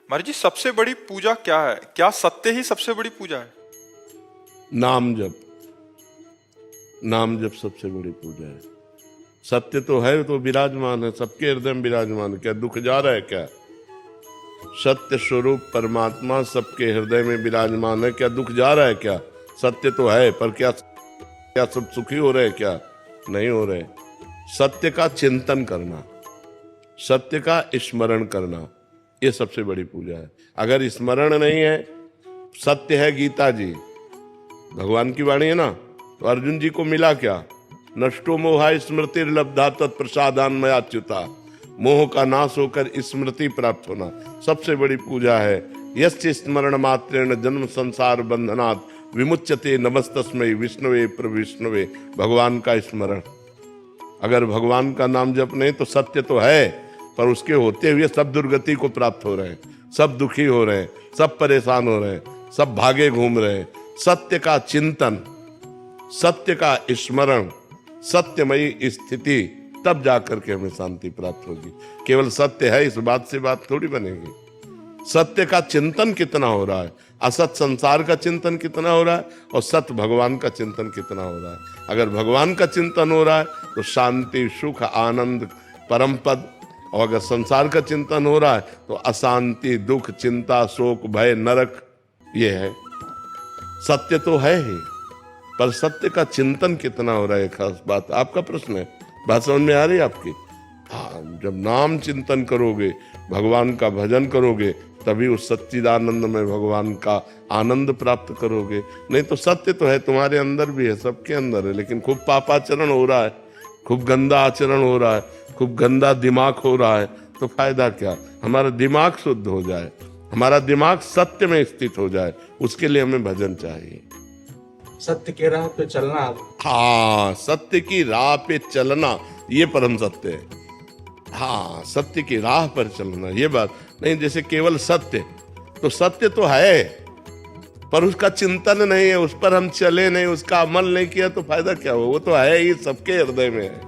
महाराज जी, सबसे बड़ी पूजा क्या है? क्या सत्य ही सबसे बड़ी पूजा है? नाम जप। नाम जप सबसे बड़ी पूजा है। सत्य तो है, तो विराजमान है, सबके हृदय में विराजमान है। क्या दुख जा रहा है क्या? सत्य स्वरूप परमात्मा सबके हृदय में विराजमान है। क्या दुख जा रहा है क्या? सत्य तो है, पर क्या क्या सब सुखी हो रहे हैं क्या? नहीं हो रहे। सत्य का चिंतन करना, सत्य का स्मरण करना, ये सबसे बड़ी पूजा है। अगर स्मरण नहीं है, सत्य है गीता जी, भगवान की वाणी है ना, तो अर्जुन जी को मिला क्या? नष्टो मोहा स्मृति लब्धा तत्प्रसादान मयाच्युता। मोह का नाश होकर स्मृति प्राप्त होना सबसे बड़ी पूजा है। यस्य स्मरण मात्रेण जन्म संसार बंधनात् विमुच्यते नमस्तस्मै विष्णुवे प्रविष्णुवे। भगवान का स्मरण। अगर भगवान का नाम जप नहीं तो सत्य तो है, पर उसके होते हुए सब दुर्गति को प्राप्त हो रहे हैं, सब दुखी हो रहे हैं, सब परेशान हो रहे हैं, सब भागे घूम रहे हैं। सत्य का चिंतन, सत्य का स्मरण, सत्यमयी स्थिति, तब जाकर के हमें शांति प्राप्त होगी। केवल सत्य है इस बात से बात थोड़ी बनेगी। सत्य का चिंतन कितना हो रहा है, असत संसार का चिंतन कितना हो रहा है, और सत्य भगवान का चिंतन कितना हो रहा है। अगर भगवान का चिंतन हो रहा है तो शांति, सुख, आनंद, परम पद। और अगर संसार का चिंतन हो रहा है तो अशांति, दुख, चिंता, शोक, भय, नरक, ये है। सत्य तो है ही, पर सत्य का चिंतन कितना हो रहा है, खास बात। आपका प्रश्न है, बात समझ में आ रही है आपकी? हाँ, जब नाम चिंतन करोगे, भगवान का भजन करोगे, तभी उस सच्चिदानंद में भगवान का आनंद प्राप्त करोगे। नहीं तो सत्य तो है, तुम्हारे अंदर भी है, सबके अंदर है, लेकिन खूब पापाचरण हो रहा है, खूब गंदा आचरण हो रहा है, खूब गंदा दिमाग हो रहा है, तो फायदा क्या? हमारा दिमाग शुद्ध हो जाए, हमारा दिमाग सत्य में स्थित हो जाए, उसके लिए हमें भजन चाहिए। सत्य के राह पे चलना। हाँ, सत्य की राह पे चलना, ये परम सत्य है। हाँ, सत्य की राह पर चलना, ये बात नहीं। जैसे केवल सत्य, तो सत्य तो है, पर उसका चिंतन नहीं है, उस पर हम चले नहीं, उसका अमल नहीं किया, तो फायदा क्या हुआ? वो तो है ही, सबके हृदय में है।